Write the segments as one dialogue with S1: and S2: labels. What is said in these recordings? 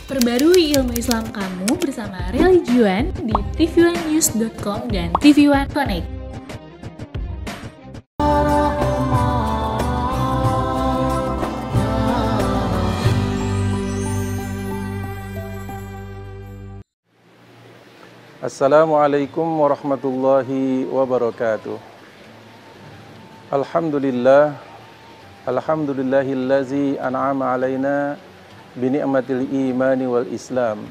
S1: Perbarui ilmu Islam kamu bersama Religion di tv1news.com dan TV One Connect.
S2: Assalamualaikum warahmatullahi wabarakatuh. Alhamdulillahillazi an'ama alaina bini'matil imani wal islam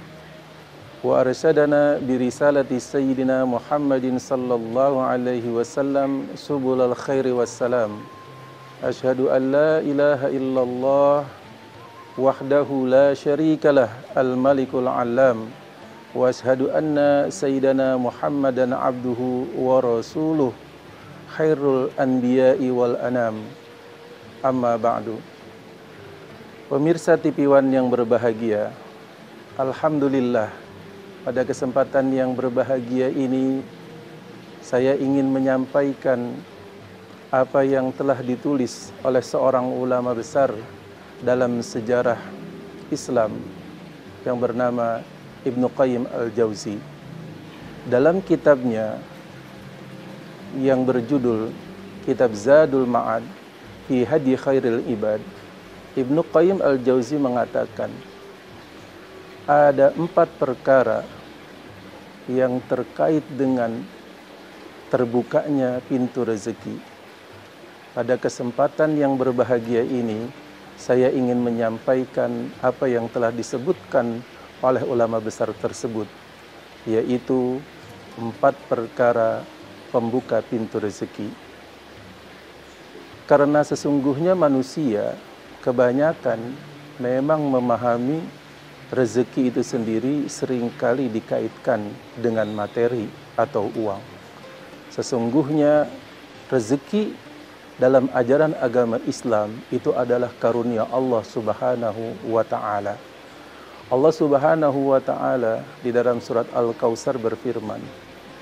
S2: wa arsyadana birisalati sayyidina Muhammadin sallallahu alaihi wasallam subulal khairi wassalam. Asyhadu an la ilaha illallah wahdahu la syarikalah al-malikul alam wa asyhadu anna sayyidana Muhammadan abduhu wa rasuluh khairul anbiya'i wal anam. Amma ba'du. Pemirsa TV One yang berbahagia, alhamdulillah pada kesempatan yang berbahagia ini saya ingin menyampaikan apa yang telah ditulis oleh seorang ulama besar dalam sejarah Islam yang bernama Ibnu Qayyim al-Jauzi. Dalam kitabnya yang berjudul Kitab Zadul Ma'ad fi Hadi Khairil Ibad, Ibnu Qayyim al-Jauzi mengatakan ada 4 perkara yang terkait dengan terbukanya pintu rezeki. Pada kesempatan yang berbahagia ini, saya ingin menyampaikan apa yang telah disebutkan oleh ulama besar tersebut, yaitu 4 perkara pembuka pintu rezeki. Karena sesungguhnya manusia kebanyakan memang memahami rezeki itu sendiri seringkali dikaitkan dengan materi atau uang. Sesungguhnya rezeki dalam ajaran agama Islam itu adalah karunia Allah Subhanahu wa ta'ala. Allah Subhanahu wa ta'ala di dalam surat Al-Kautsar berfirman,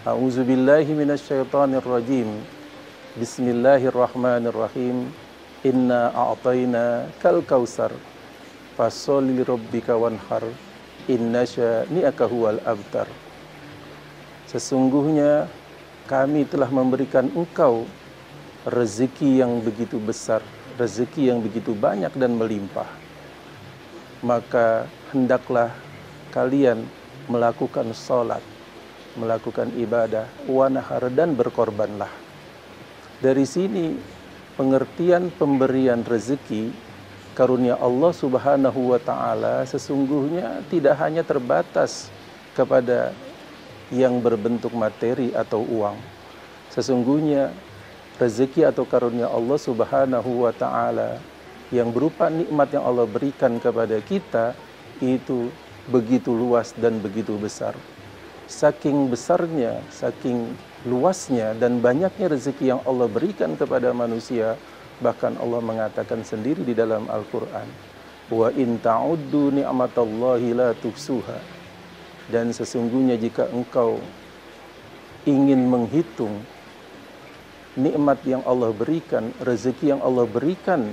S2: A'udzubillahi minasyaitonir rajim. Bismillahirrahmanirrahim. Inna a'tayna kal kautsar fasholli lirabbika wanhar inna syani'aka huwal abtar. Sesungguhnya kami telah memberikan engkau rezeki yang begitu besar, rezeki yang begitu banyak dan melimpah. Maka hendaklah kalian melakukan salat, melakukan ibadah, wanahar, dan berkorbanlah. Dari sini pengertian pemberian rezeki karunia Allah Subhanahu wa ta'ala sesungguhnya tidak hanya terbatas kepada yang berbentuk materi atau uang. Sesungguhnya rezeki atau karunia Allah Subhanahu wa ta'ala yang berupa nikmat yang Allah berikan kepada kita itu begitu luas dan begitu besar. Saking besarnya, saking luasnya dan banyaknya rezeki yang Allah berikan kepada manusia, bahkan Allah mengatakan sendiri di dalam Al-Quran, wa in ta'uddu ni'matallahi la tuhsuha. Dan sesungguhnya jika engkau ingin menghitung nikmat yang Allah berikan, rezeki yang Allah berikan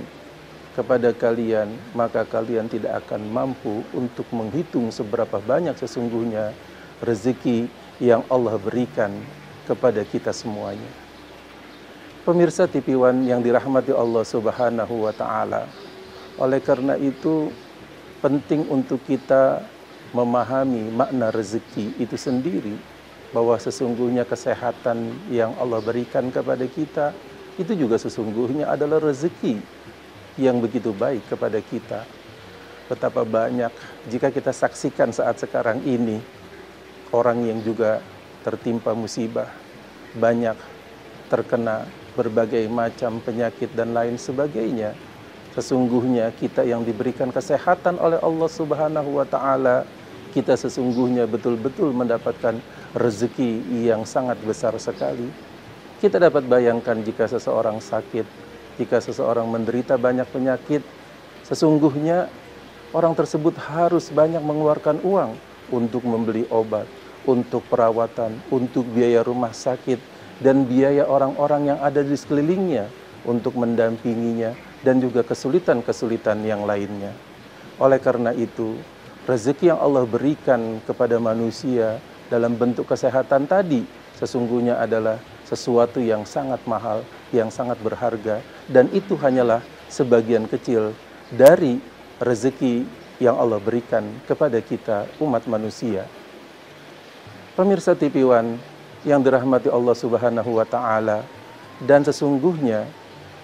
S2: kepada kalian, maka kalian tidak akan mampu untuk menghitung seberapa banyak sesungguhnya rezeki yang Allah berikan kepada kita semuanya. Pemirsa TV One yang dirahmati Allah Subhanahu wa ta'ala, oleh karena itu penting untuk kita memahami makna rezeki itu sendiri, bahwa sesungguhnya kesehatan yang Allah berikan kepada kita itu juga sesungguhnya adalah rezeki yang begitu baik kepada kita. Betapa banyak jika kita saksikan saat sekarang ini orang yang juga tertimpa musibah, banyak terkena berbagai macam penyakit dan lain sebagainya. Sesungguhnya kita yang diberikan kesehatan oleh Allah Subhanahu wa ta'ala, kita sesungguhnya betul-betul mendapatkan rezeki yang sangat besar sekali. Kita dapat bayangkan jika seseorang sakit, jika seseorang menderita banyak penyakit, sesungguhnya orang tersebut harus banyak mengeluarkan uang untuk membeli obat, untuk perawatan, untuk biaya rumah sakit, dan biaya orang-orang yang ada di sekelilingnya untuk mendampinginya, dan juga kesulitan-kesulitan yang lainnya. Oleh karena itu, rezeki yang Allah berikan kepada manusia dalam bentuk kesehatan tadi sesungguhnya adalah sesuatu yang sangat mahal, yang sangat berharga, dan itu hanyalah sebagian kecil dari rezeki yang Allah berikan kepada kita umat manusia. Pemirsa TV One yang dirahmati Allah Subhanahu wa taala, dan sesungguhnya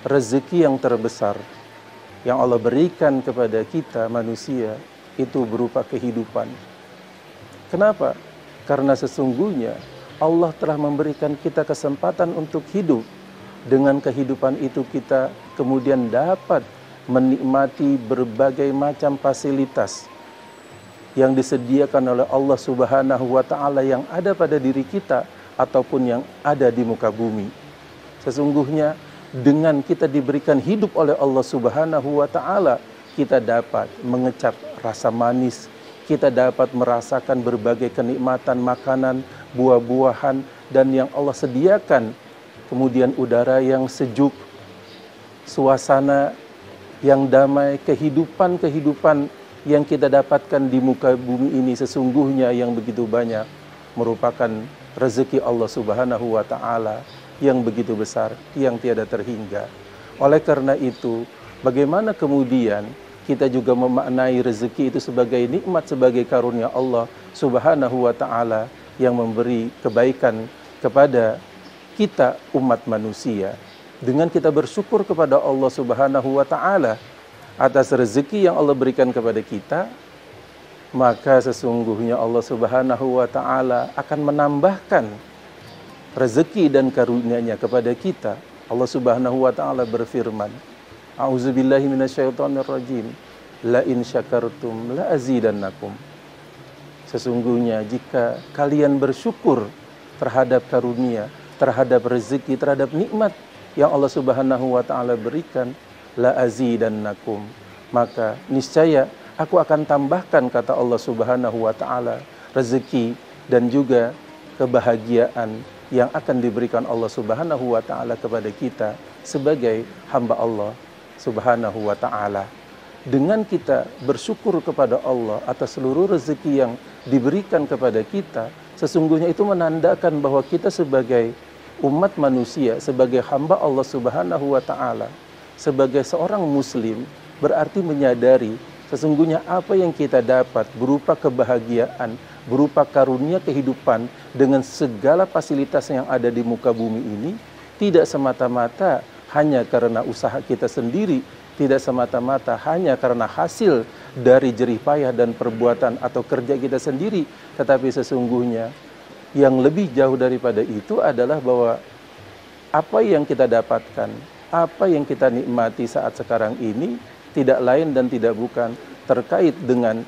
S2: rezeki yang terbesar yang Allah berikan kepada kita manusia itu berupa kehidupan. Kenapa? Karena sesungguhnya Allah telah memberikan kita kesempatan untuk hidup. Dengan kehidupan itu kita kemudian dapat menikmati berbagai macam fasilitas yang disediakan oleh Allah Subhanahu wa taala yang ada pada diri kita ataupun yang ada di muka bumi. Sesungguhnya dengan kita diberikan hidup oleh Allah Subhanahu wa taala, kita dapat mengecap rasa manis, kita dapat merasakan berbagai kenikmatan makanan, buah-buahan, dan yang Allah sediakan. Kemudian udara yang sejuk, suasana yang damai, kehidupan yang kita dapatkan di muka bumi ini sesungguhnya yang begitu banyak merupakan rezeki Allah Subhanahu wa taala yang begitu besar, yang tiada terhingga. Oleh karena itu, bagaimana kemudian kita juga memaknai rezeki itu sebagai nikmat, sebagai karunia Allah Subhanahu wa taala yang memberi kebaikan kepada kita umat manusia. Dengan kita bersyukur kepada Allah Subhanahu wa taala atas rezeki yang Allah berikan kepada kita, maka sesungguhnya Allah Subhanahu wa taala akan menambahkan rezeki dan karunia-Nya kepada kita. Allah Subhanahu wa taala berfirman, A'udzubillahi minasyaitonirrajim. La in syakartum la azidannakum. Sesungguhnya jika kalian bersyukur terhadap karunia, terhadap rezeki, terhadap nikmat yang Allah Subhanahu wa taala berikan, la azidannakum, maka niscaya aku akan tambahkan, kata Allah Subhanahu wa taala, rezeki dan juga kebahagiaan yang akan diberikan Allah Subhanahu wa taala kepada kita sebagai hamba Allah Subhanahu wa taala. Dengan kita bersyukur kepada Allah atas seluruh rezeki yang diberikan kepada kita, sesungguhnya itu menandakan bahwa kita sebagai umat manusia, sebagai hamba Allah Subhanahu wa taala, sebagai seorang muslim, berarti menyadari sesungguhnya apa yang kita dapat berupa kebahagiaan, berupa karunia kehidupan dengan segala fasilitas yang ada di muka bumi ini, tidak semata-mata hanya karena usaha kita sendiri, tidak semata-mata hanya karena hasil dari jerih payah dan perbuatan atau kerja kita sendiri, tetapi sesungguhnya yang lebih jauh daripada itu adalah bahwa apa yang kita dapatkan, apa yang kita nikmati saat sekarang ini tidak lain dan tidak bukan terkait dengan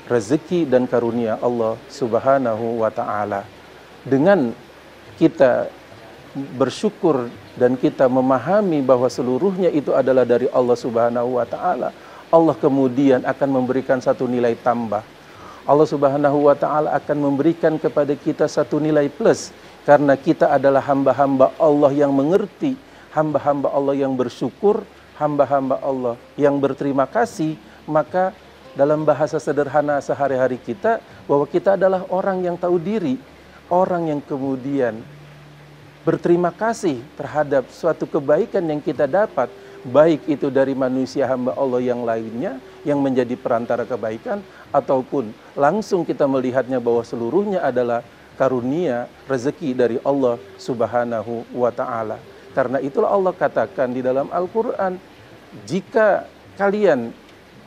S2: rezeki dan karunia Allah Subhanahu wa taala. Dengan kita bersyukur dan kita memahami bahwa seluruhnya itu adalah dari Allah Subhanahu wa taala, Allah kemudian akan memberikan satu nilai tambah. Allah Subhanahu wa taala akan memberikan kepada kita satu nilai plus karena kita adalah hamba-hamba Allah yang mengerti, hamba-hamba Allah yang bersyukur, hamba-hamba Allah yang berterima kasih. Maka dalam bahasa sederhana sehari-hari kita, bahwa kita adalah orang yang tahu diri, orang yang kemudian berterima kasih terhadap suatu kebaikan yang kita dapat, baik itu dari manusia hamba Allah yang lainnya yang menjadi perantara kebaikan, ataupun langsung kita melihatnya bahwa seluruhnya adalah karunia rezeki dari Allah Subhanahu wa taala. Karena itulah Allah katakan di dalam Al-Quran, jika kalian,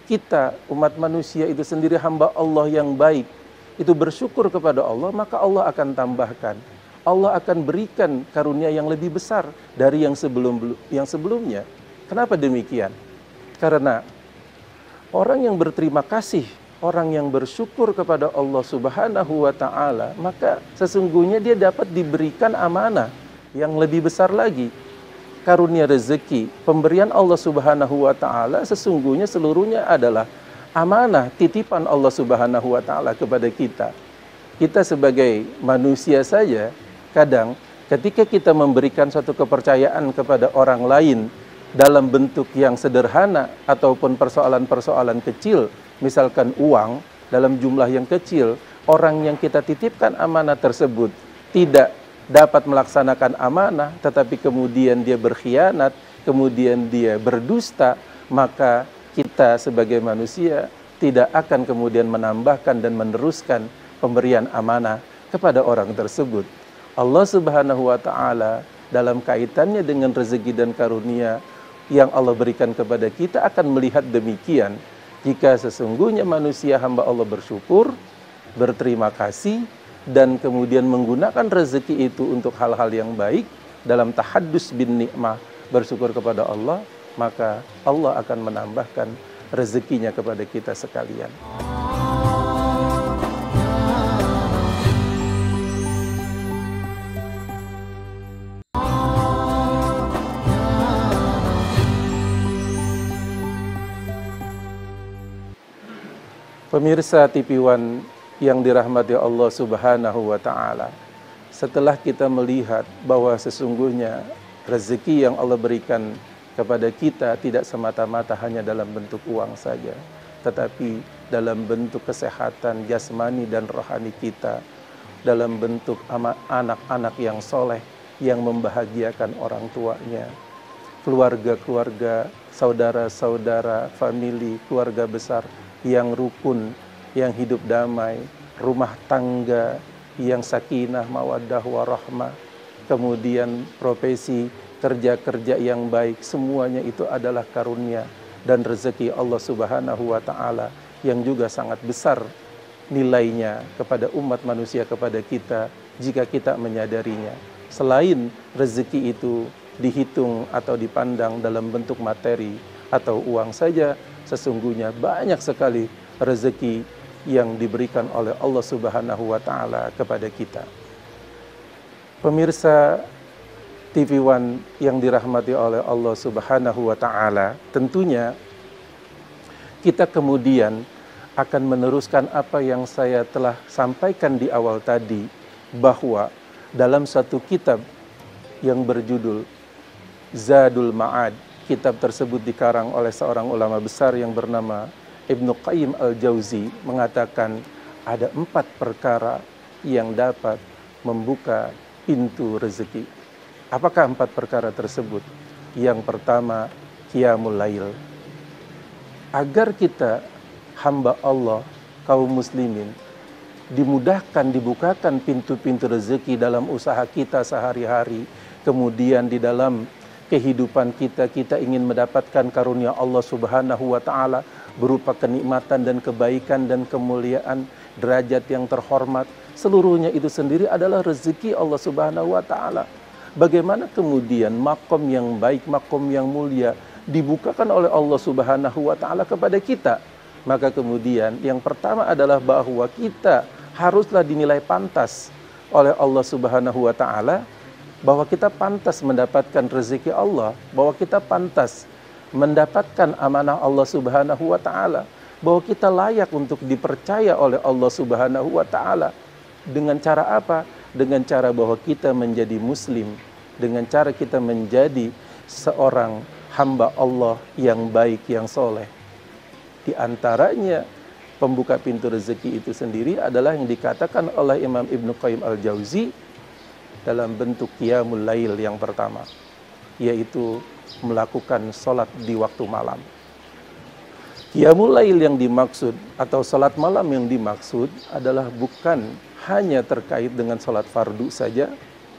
S2: kita umat manusia itu sendiri hamba Allah yang baik, itu bersyukur kepada Allah, maka Allah akan tambahkan, Allah akan berikan karunia yang lebih besar dari yang sebelumnya. Kenapa demikian? Karena orang yang berterima kasih, orang yang bersyukur kepada Allah Subhanahu wa taala, maka sesungguhnya dia dapat diberikan amanah yang lebih besar lagi. Karunia rezeki, pemberian Allah Subhanahu wa taala sesungguhnya seluruhnya adalah amanah, titipan Allah Subhanahu wa taala kepada kita. Kita sebagai manusia saja, kadang ketika kita memberikan suatu kepercayaan kepada orang lain dalam bentuk yang sederhana ataupun persoalan-persoalan kecil, misalkan uang, dalam jumlah yang kecil, orang yang kita titipkan amanah tersebut tidak dapat melaksanakan amanah, tetapi kemudian dia berkhianat, kemudian dia berdusta, maka kita sebagai manusia tidak akan kemudian menambahkan dan meneruskan pemberian amanah kepada orang tersebut. Allah Subhanahu wa Ta'ala dalam kaitannya dengan rezeki dan karunia yang Allah berikan kepada kita akan melihat demikian. Jika sesungguhnya manusia hamba Allah bersyukur, berterima kasih, dan kemudian menggunakan rezeki itu untuk hal-hal yang baik dalam tahaddus bin nikmah, bersyukur kepada Allah, maka Allah akan menambahkan rezekinya kepada kita sekalian. Pemirsa TV One yang dirahmati Allah Subhanahu wa Ta'ala, setelah kita melihat bahwa sesungguhnya rezeki yang Allah berikan kepada kita tidak semata-mata hanya dalam bentuk uang saja, tetapi dalam bentuk kesehatan jasmani dan rohani kita, dalam bentuk anak-anak yang soleh, yang membahagiakan orang tuanya, keluarga-keluarga, saudara-saudara, famili, keluarga besar yang rukun, yang hidup damai, rumah tangga yang sakinah, mawaddah, warahmah, kemudian profesi, kerja-kerja yang baik, semuanya itu adalah karunia dan rezeki Allah Subhanahu wa Ta'ala yang juga sangat besar nilainya kepada umat manusia, kepada kita, jika kita menyadarinya. Selain rezeki itu dihitung atau dipandang dalam bentuk materi atau uang saja, sesungguhnya banyak sekali rezeki yang diberikan oleh Allah Subhanahu wa Ta'ala kepada kita. Pemirsa TV One yang dirahmati oleh Allah Subhanahu wa Ta'ala, tentunya kita kemudian akan meneruskan apa yang saya telah sampaikan di awal tadi, bahwa dalam satu kitab yang berjudul Zadul Ma'ad, kitab tersebut dikarang oleh seorang ulama besar yang bernama Ibnu Qayyim Al-Jauzi, mengatakan ada 4 perkara yang dapat membuka pintu rezeki. Apakah 4 perkara tersebut? Yang pertama, qiyamul lail. Agar kita hamba Allah, kaum muslimin, dimudahkan, dibukakan pintu-pintu rezeki dalam usaha kita sehari-hari, kemudian di dalam kehidupan kita, kita ingin mendapatkan karunia Allah Subhanahu wa Ta'ala berupa kenikmatan dan kebaikan dan kemuliaan, derajat yang terhormat, seluruhnya itu sendiri adalah rezeki Allah Subhanahu wa Ta'ala. Bagaimana kemudian makom yang baik, makom yang mulia dibukakan oleh Allah Subhanahu wa Ta'ala kepada kita? Maka kemudian yang pertama adalah bahwa kita haruslah dinilai pantas oleh Allah Subhanahu wa Ta'ala, bahwa kita pantas mendapatkan rezeki Allah, bahwa kita pantas mendapatkan amanah Allah Subhanahu wa Ta'ala, bahwa kita layak untuk dipercaya oleh Allah Subhanahu wa Ta'ala. Dengan cara apa? Dengan cara bahwa kita menjadi muslim, dengan cara kita menjadi seorang hamba Allah yang baik, yang soleh. Di antaranya pembuka pintu rezeki itu sendiri adalah yang dikatakan oleh Imam Ibnu Qayyim Al-Jauzi dalam bentuk qiyamul lail yang pertama, yaitu melakukan sholat di waktu malam. Qiyamul lail yang dimaksud atau sholat malam yang dimaksud adalah bukan hanya terkait dengan sholat fardu saja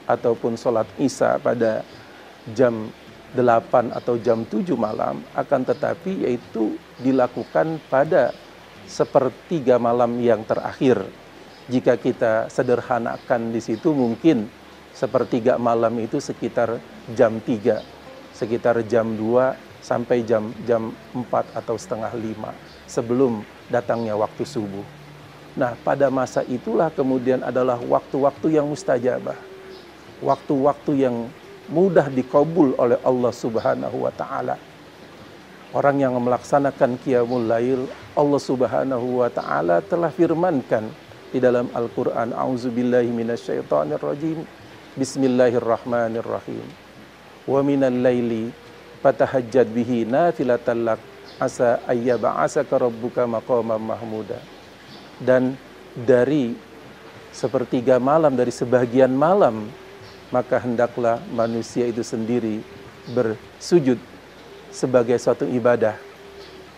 S2: ataupun sholat isya pada jam 8 atau jam 7 malam, akan tetapi yaitu dilakukan pada sepertiga malam yang terakhir. Jika kita sederhanakan di situ, mungkin sepertiga malam itu sekitar jam 3, sekitar jam 2 sampai jam 4 atau setengah 5 sebelum datangnya waktu subuh. Nah, pada masa itulah kemudian adalah waktu-waktu yang mustajabah, waktu-waktu yang mudah dikabul oleh Allah Subhanahu wa Ta'ala. Orang yang melaksanakan qiyamul lail, Allah Subhanahu wa Ta'ala telah firmankan di dalam Al-Quran, A'udzubillahi minasyaitonirrajim, Bismillahirrahmanirrahim. Wa minal laili fatahajjad bihi nafilatan lak asa ayyab'asaka rabbuka maqaman mahmuda. dan dari sepertiga malam, dari sebagian malam, maka hendaklah manusia itu sendiri bersujud sebagai suatu ibadah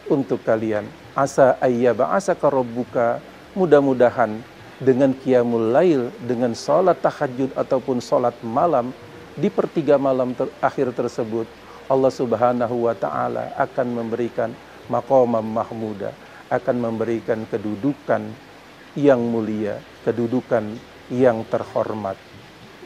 S2: untuk kalian. Asa ayyaba'asaka rabbuka, mudah-mudahan dengan qiyamul lail, dengan sholat tahajud ataupun sholat malam di pertiga malam akhir tersebut, Allah Subhanahu wa ta'ala akan memberikan maqamam mahmuda, akan memberikan kedudukan yang mulia, kedudukan yang terhormat.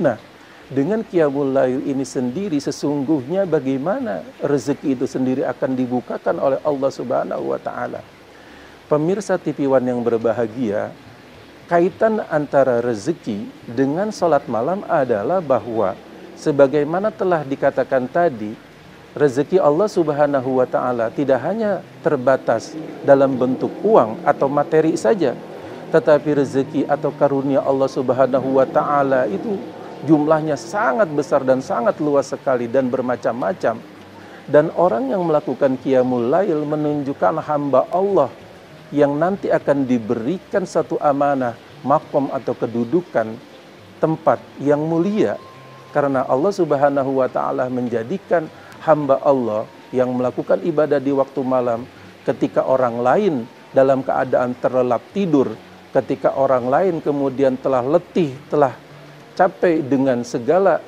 S2: Nah, dengan qiyamul lail ini sendiri sesungguhnya bagaimana rezeki itu sendiri akan dibukakan oleh Allah Subhanahu wa ta'ala. Pemirsa TV One yang berbahagia, kaitan antara rezeki dengan sholat malam adalah bahwa sebagaimana telah dikatakan tadi, rezeki Allah Subhanahu wa ta'ala tidak hanya terbatas dalam bentuk uang atau materi saja, tetapi rezeki atau karunia Allah Subhanahu wa ta'ala itu jumlahnya sangat besar dan sangat luas sekali dan bermacam-macam. Dan orang yang melakukan qiyamul lail menunjukkan hamba Allah yang nanti akan diberikan satu amanah, maqam atau kedudukan, tempat yang mulia. Karena Allah Subhanahu wa ta'ala menjadikan hamba Allah yang melakukan ibadah di waktu malam ketika orang lain dalam keadaan terlelap tidur, ketika orang lain kemudian telah letih, telah capek dengan segala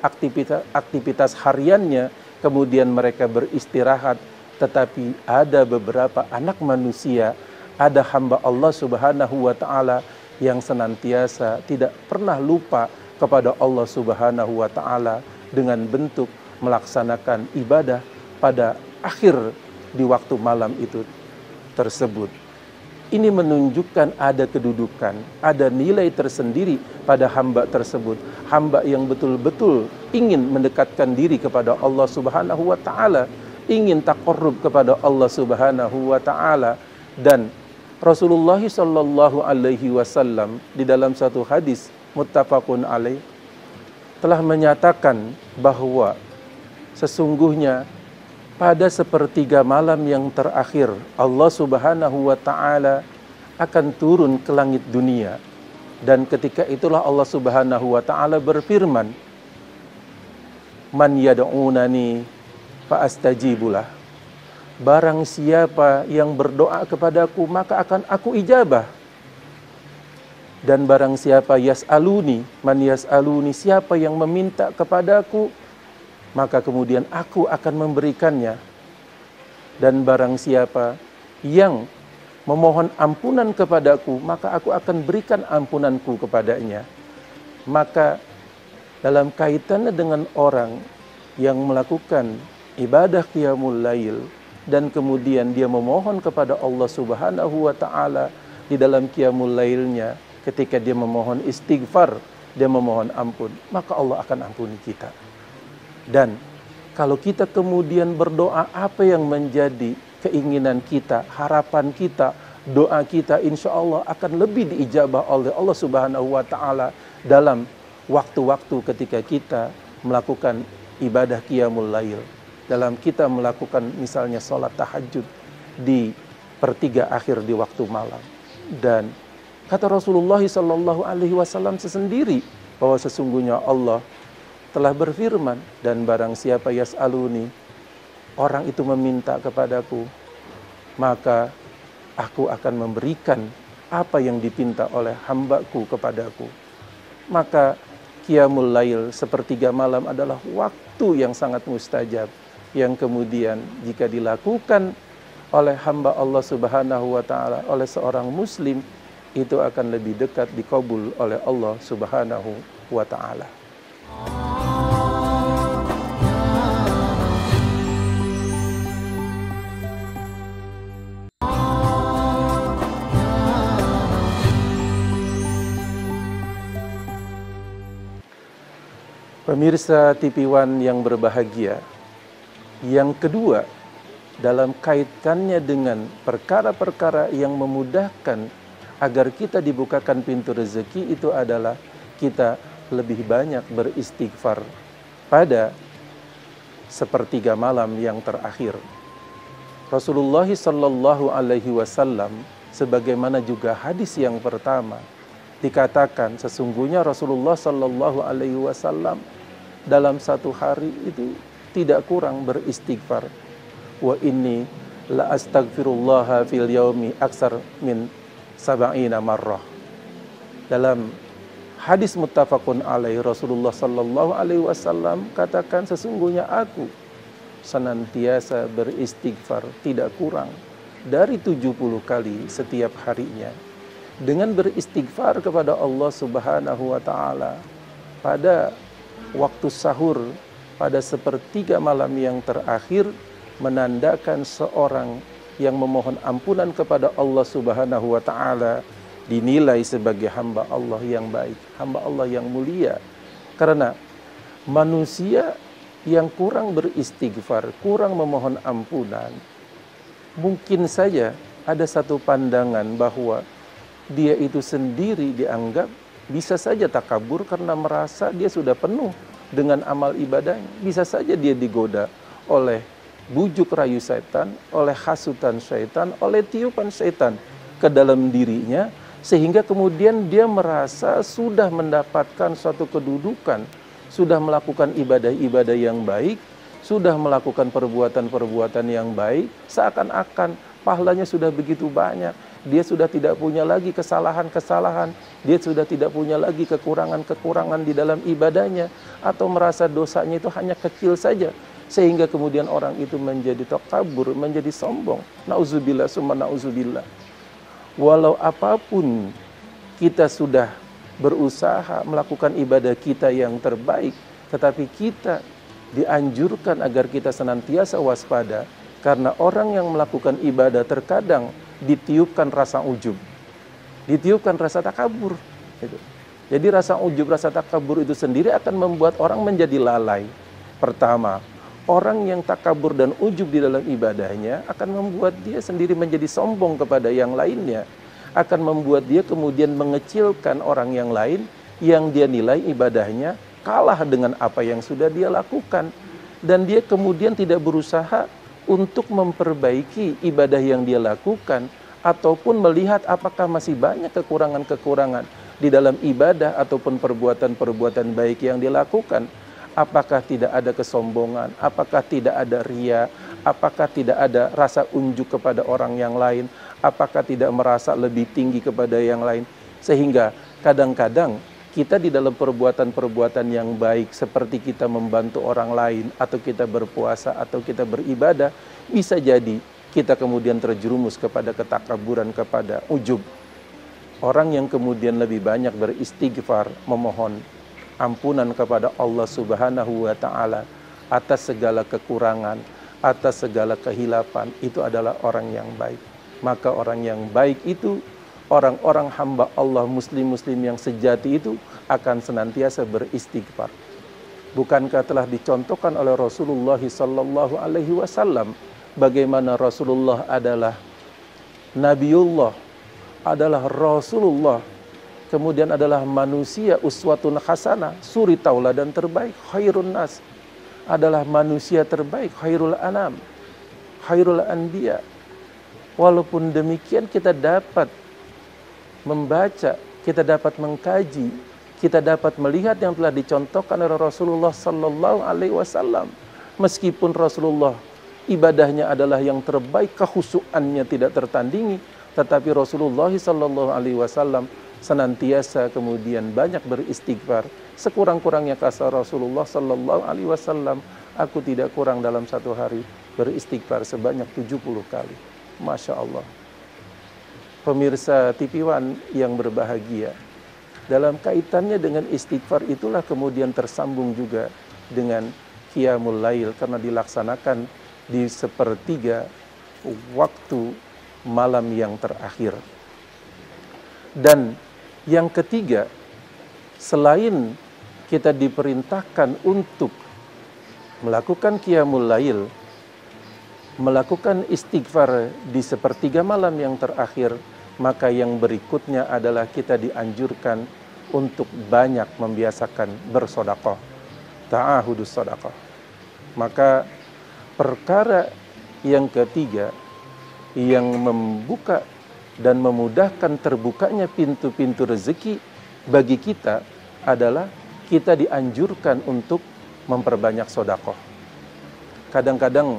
S2: aktivitas hariannya, kemudian mereka beristirahat. Tetapi ada beberapa anak manusia, ada hamba Allah Subhanahu wa ta'ala yang senantiasa tidak pernah lupa kepada Allah Subhanahu wa ta'ala dengan bentuk melaksanakan ibadah pada akhir di waktu malam itu tersebut. Ini menunjukkan ada kedudukan, ada nilai tersendiri pada hamba tersebut. Hamba yang betul-betul ingin mendekatkan diri kepada Allah Subhanahu wa ta'ala, ingin taqarrub kepada Allah Subhanahu wa ta'ala. Dan Rasulullah sallallahu alaihi wasallam di dalam satu hadis muttafaqun alaih telah menyatakan bahwa sesungguhnya pada sepertiga malam yang terakhir, Allah Subhanahu wa ta'ala akan turun ke langit dunia. Dan ketika itulah Allah Subhanahu wa ta'ala berfirman, Man yad'unani fa'astajibulah. Barang siapa yang berdoa kepadaku, maka akan aku ijabah. Dan barang siapa yas'aluni, man yas'aluni, siapa yang meminta kepadaku, maka kemudian aku akan memberikannya. Dan barang siapa yang memohon ampunan kepadaku, maka aku akan berikan ampunanku kepadanya. Maka dalam kaitannya dengan orang yang melakukan ibadah qiyamul lail dan kemudian dia memohon kepada Allah Subhanahu wa ta'ala di dalam qiyamul lailnya, ketika dia memohon istighfar, dia memohon ampun, maka Allah akan ampuni kita. Dan kalau kita kemudian berdoa, apa yang menjadi keinginan kita, harapan kita, doa kita, insya Allah akan lebih diijabah oleh Allah Subhanahu wa ta'ala dalam waktu-waktu ketika kita melakukan ibadah qiyamul lail, dalam kita melakukan misalnya sholat tahajud di pertiga akhir di waktu malam. Dan kata Rasulullah sallallahu alaihi wasallam sendiri bahwa sesungguhnya Allah telah berfirman, dan barang siapa yas'aluni, orang itu meminta kepadaku, maka aku akan memberikan apa yang dipinta oleh hambaku kepadaku. Maka qiyamul lail sepertiga malam adalah waktu yang sangat mustajab, yang kemudian jika dilakukan oleh hamba Allah Subhanahu wa ta'ala, oleh seorang muslim, itu akan lebih dekat dikabul oleh Allah Subhanahu wa ta'ala. Pemirsa TV One yang berbahagia, yang kedua dalam kaitannya dengan perkara-perkara yang memudahkan agar kita dibukakan pintu rezeki itu adalah kita lebih banyak beristighfar pada sepertiga malam yang terakhir. Rasulullah sallallahu alaihi wasallam Sebagaimana juga hadis yang pertama dikatakan sesungguhnya Rasulullah Sallallahu Alaihi Wasallam dalam satu hari itu tidak kurang beristighfar. Wa inni la astaghfirullah fil yaumi aksar min sab'ina marrah. Dalam hadis muttafaqun alaih, Rasulullah Sallallahu Alaihi Wasallam katakan sesungguhnya aku senantiasa beristighfar tidak kurang dari 70 kali setiap harinya. Dengan beristighfar kepada Allah Subhanahu wa taala pada waktu sahur, pada sepertiga malam yang terakhir, menandakan seorang yang memohon ampunan kepada Allah Subhanahu wa taala dinilai sebagai hamba Allah yang baik, hamba Allah yang mulia. Karena manusia yang kurang beristighfar, kurang memohon ampunan, mungkin saja ada satu pandangan bahwa dia itu sendiri dianggap bisa saja takabur karena merasa dia sudah penuh dengan amal ibadahnya. Bisa saja dia digoda oleh bujuk rayu setan, oleh hasutan syaitan, oleh tiupan syaitan ke dalam dirinya, sehingga kemudian dia merasa sudah mendapatkan suatu kedudukan, sudah melakukan ibadah-ibadah yang baik, sudah melakukan perbuatan-perbuatan yang baik, seakan-akan pahalanya sudah begitu banyak. Dia sudah tidak punya lagi kesalahan-kesalahan, dia sudah tidak punya lagi kekurangan-kekurangan di dalam ibadahnya, atau merasa dosanya itu hanya kecil saja, sehingga kemudian orang itu menjadi takabur, menjadi sombong. Nauzubillah summa nauzubillah. Walau apapun kita sudah berusaha melakukan ibadah kita yang terbaik, tetapi kita dianjurkan agar kita senantiasa waspada, karena orang yang melakukan ibadah terkadang ditiupkan rasa ujub, ditiupkan rasa takabur. Jadi rasa ujub, rasa takabur itu sendiri akan membuat orang menjadi lalai. Pertama, orang yang takabur dan ujub di dalam ibadahnya akan membuat dia sendiri menjadi sombong kepada yang lainnya, akan membuat dia kemudian mengecilkan orang yang lain yang dia nilai ibadahnya kalah dengan apa yang sudah dia lakukan, dan dia kemudian tidak berusaha untuk memperbaiki ibadah yang dia lakukan, ataupun melihat apakah masih banyak kekurangan-kekurangan di dalam ibadah ataupun perbuatan-perbuatan baik yang dia lakukan. Apakah tidak ada kesombongan, apakah tidak ada ria, apakah tidak ada rasa unjuk kepada orang yang lain, apakah tidak merasa lebih tinggi kepada yang lain. Sehingga kadang-kadang kita di dalam perbuatan-perbuatan yang baik, seperti kita membantu orang lain, atau kita berpuasa, atau kita beribadah, bisa jadi kita kemudian terjerumus kepada ketakaburan, kepada ujub. Orang yang kemudian lebih banyak beristighfar, memohon ampunan kepada Allah Subhanahu wa taala atas segala kekurangan, atas segala kehilapan, itu adalah orang yang baik. Maka orang yang baik itu, orang-orang hamba Allah, muslim-muslim yang sejati itu akan senantiasa beristighfar. Bukankah telah dicontohkan oleh Rasulullah Sallallahu Alaihi Wasallam bagaimana Rasulullah adalah Nabiullah, adalah Rasulullah, kemudian adalah manusia uswatun hasanah, suri tauladan terbaik, khairun nas, adalah manusia terbaik, khairul anam, khairul anbiya. Walaupun demikian kita dapat membaca, kita dapat mengkaji, kita dapat melihat yang telah dicontohkan oleh Rasulullah Sallallahu Alaihi Wasallam. Meskipun Rasulullah ibadahnya adalah yang terbaik, kehusuannya tidak tertandingi, tetapi Rasulullah Sallallahu Alaihi Wasallam senantiasa kemudian banyak beristighfar. Sekurang-kurangnya kata Rasulullah Sallallahu Alaihi Wasallam, aku tidak kurang dalam satu hari beristighfar sebanyak 70 kali. Masya Allah. Pemirsa TV One yang berbahagia, dalam kaitannya dengan istighfar itulah kemudian tersambung juga dengan Qiyamul Lail, karena dilaksanakan di sepertiga waktu malam yang terakhir. Dan yang ketiga, selain kita diperintahkan untuk melakukan Qiyamul Lail, melakukan istighfar di sepertiga malam yang terakhir, maka yang berikutnya adalah kita dianjurkan untuk banyak membiasakan bersedekah, ta'ahudus sedekah. Maka perkara yang ketiga yang membuka dan memudahkan terbukanya pintu-pintu rezeki bagi kita adalah kita dianjurkan untuk memperbanyak sedekah. Kadang-kadang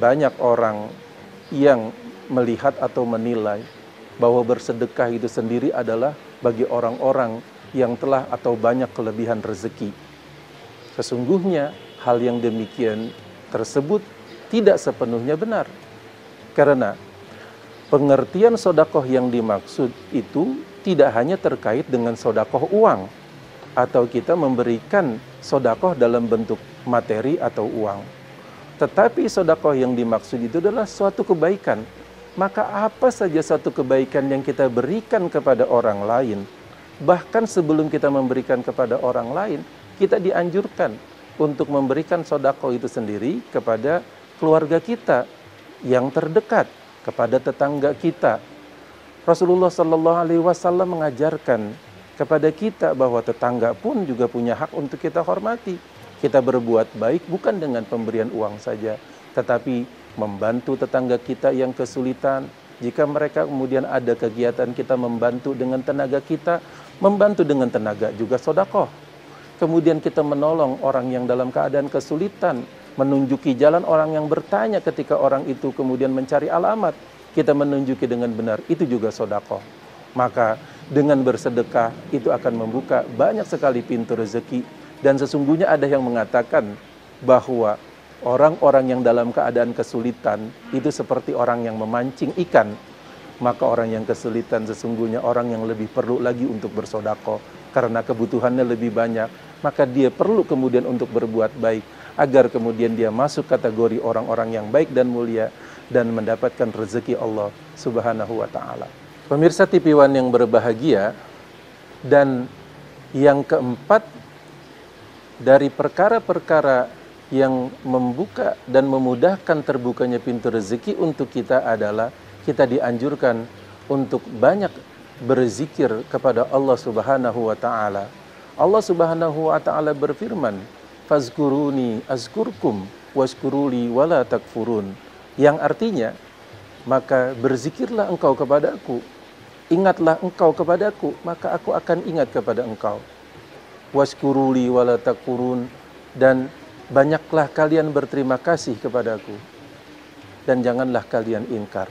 S2: banyak orang yang melihat atau menilai bahwa bersedekah itu sendiri adalah bagi orang-orang yang telah atau banyak kelebihan rezeki. Sesungguhnya hal yang demikian tersebut tidak sepenuhnya benar. Karena pengertian sedekah yang dimaksud itu tidak hanya terkait dengan sedekah uang atau kita memberikan sedekah dalam bentuk materi atau uang. Tetapi sedekah yang dimaksud itu adalah suatu kebaikan. Maka apa saja satu kebaikan yang kita berikan kepada orang lain, bahkan sebelum kita memberikan kepada orang lain, kita dianjurkan untuk memberikan sedekah itu sendiri kepada keluarga kita yang terdekat, kepada tetangga kita. Rasulullah Shallallahu Alaihi Wasallam mengajarkan kepada kita bahwa tetangga pun juga punya hak untuk kita hormati. Kita berbuat baik bukan dengan pemberian uang saja, tetapi membantu tetangga kita yang kesulitan. Jika mereka kemudian ada kegiatan, kita membantu dengan tenaga kita, membantu dengan tenaga juga sedekah. Kemudian kita menolong orang yang dalam keadaan kesulitan, menunjuki jalan orang yang bertanya ketika orang itu kemudian mencari alamat, kita menunjuki dengan benar, itu juga sedekah. Maka dengan bersedekah itu akan membuka banyak sekali pintu rezeki. Dan sesungguhnya ada yang mengatakan bahwa orang-orang yang dalam keadaan kesulitan itu seperti orang yang memancing ikan. Maka orang yang kesulitan sesungguhnya orang yang lebih perlu lagi untuk bersedekah karena kebutuhannya lebih banyak. Maka dia perlu kemudian untuk berbuat baik agar kemudian dia masuk kategori orang-orang yang baik dan mulia dan mendapatkan rezeki Allah Subhanahu wa taala. Pemirsa TV One yang berbahagia, dan yang keempat dari perkara-perkara yang membuka dan memudahkan terbukanya pintu rezeki untuk kita adalah kita dianjurkan untuk banyak berzikir kepada Allah Subhanahu wa taala. Allah Subhanahu wa taala berfirman, "Fazkuruni azkurkum washkuruli wala takfurun." Yang artinya, maka berzikirlah engkau kepadaku, ingatlah engkau kepadaku, maka aku akan ingat kepada engkau. Washkuruli wala takfurun, dan banyaklah kalian berterima kasih kepadaku dan janganlah kalian ingkar.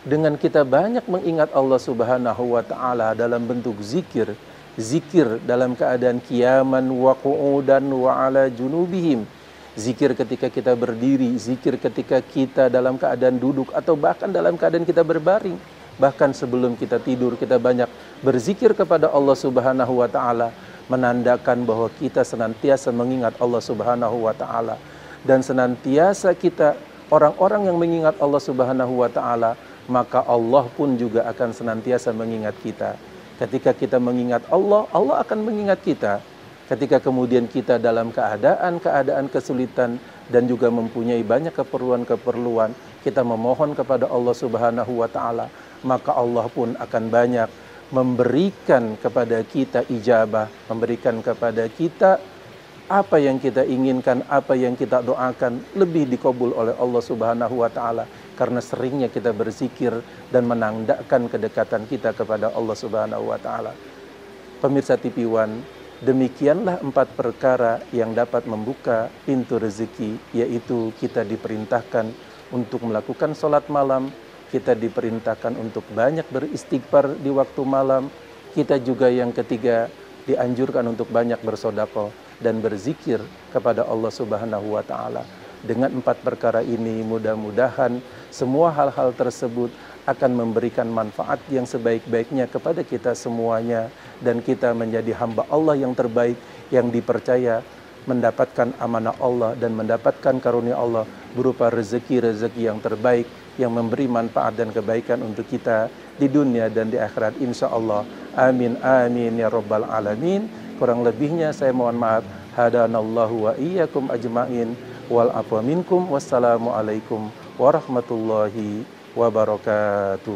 S2: Dengan kita banyak mengingat Allah Subhanahu wa taala dalam bentuk zikir, zikir dalam keadaan qiyaman wa qu'udan wa ala junubihim, zikir ketika kita berdiri, zikir ketika kita dalam keadaan duduk atau bahkan dalam keadaan kita berbaring, bahkan sebelum kita tidur kita banyak berzikir kepada Allah Subhanahu wa taala, menandakan bahwa kita senantiasa mengingat Allah Subhanahu wa taala. Dan senantiasa kita orang-orang yang mengingat Allah Subhanahu wa taala, maka Allah pun juga akan senantiasa mengingat kita. Ketika kita mengingat Allah, Allah akan mengingat kita. Ketika kemudian kita dalam keadaan kesulitan dan juga mempunyai banyak keperluan-keperluan, kita memohon kepada Allah Subhanahu wa taala, maka Allah pun akan banyak memberikan kepada kita ijabah, memberikan kepada kita apa yang kita inginkan, apa yang kita doakan lebih dikabul oleh Allah Subhanahu wa taala karena seringnya kita berzikir dan menandakan kedekatan kita kepada Allah Subhanahu wa taala. Pemirsa TV One, demikianlah 4 perkara yang dapat membuka pintu rezeki, yaitu kita diperintahkan untuk melakukan sholat malam, kita diperintahkan untuk banyak beristighfar di waktu malam. Kita juga yang ketiga dianjurkan untuk banyak bersedekah dan berzikir kepada Allah Subhanahu wa taala. Dengan 4 perkara ini mudah-mudahan semua hal-hal tersebut akan memberikan manfaat yang sebaik-baiknya kepada kita semuanya, dan kita menjadi hamba Allah yang terbaik yang dipercaya mendapatkan amanah Allah dan mendapatkan karunia Allah berupa rezeki-rezeki yang terbaik yang memberi manfaat dan kebaikan untuk kita di dunia dan di akhirat insyaallah. Amin amin ya rabbal alamin. Kurang lebihnya saya mohon maaf. Hadanallahu wa iyyakum ajmain wal afwa minkum. Wassalamualaikum warahmatullahi wabarakatuh.